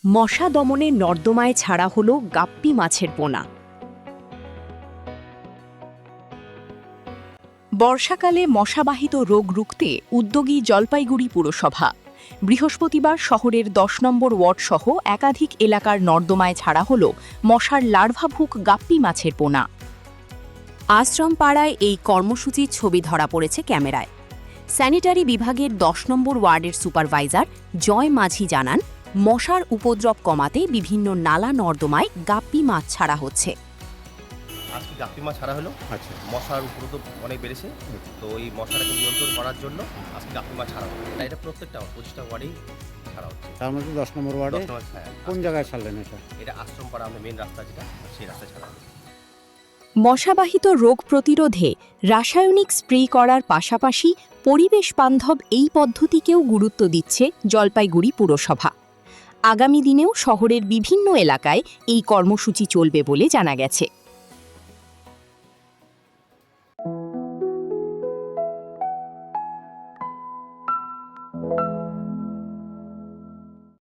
মশা দমনে নর্দমায় ছাড়া হলো গাপ্পি মাছের পোনা। বর্ষাকালে মশাবাহিত রোগ রুখতে উদ্যোগী জলপাইগুড়ি পুরসভা। বৃহস্পতিবার শহরের ১০ নম্বর ওয়ার্ডসহ একাধিক এলাকার নর্দমায় ছাড়া হল মশার লার্ভাভুক গাপ্পি মাছের পোনা। আশ্রমপাড়ায় এই কর্মসূচির ছবি ধরা পড়েছে ক্যামেরায়। স্যানিটারি বিভাগের ১০ নম্বর ওয়ার্ডের সুপারভাইজার জয় মাঝি জানান, মশার উপদ্রব কমাতে বিভিন্ন নালা নর্দমায় গাপ্পি মাছ ছাড়া হচ্ছে। আজকে গাপ্পি মাছ ছাড়া হলো। আচ্ছা, মশার উপদ্রব অনেক বেড়েছে, তো এই মশাটাকে নিয়ন্ত্রণ করার জন্য আজকে গাপ্পি মাছ ছাড়া হলো। এটা প্রত্যেকটা ২৫টা ওয়ার্ডেই ছাড়া হচ্ছে। তার মধ্যে ১০ নম্বর ওয়ার্ডে ১০ নম্বর, হ্যাঁ। কোন জায়গায় ছাড়লেন এটা? এটা আশ্রমপাড়া, আমাদের মেন রাস্তা যেটা, সেই রাস্তায় ছাড়া হলো। মশাবাহিত রোগ প্রতিরোধে রাসায়নিক স্প্রে করার পাশাপাশি পরিবেশ বান্ধব এই পদ্ধতিকেও গুরুত্ব দিচ্ছে জলপাইগুড়ি পুরসভা। আগামী দিনেও শহরের বিভিন্ন এলাকায় এই কর্মসূচি চলবে বলে জানা গেছে।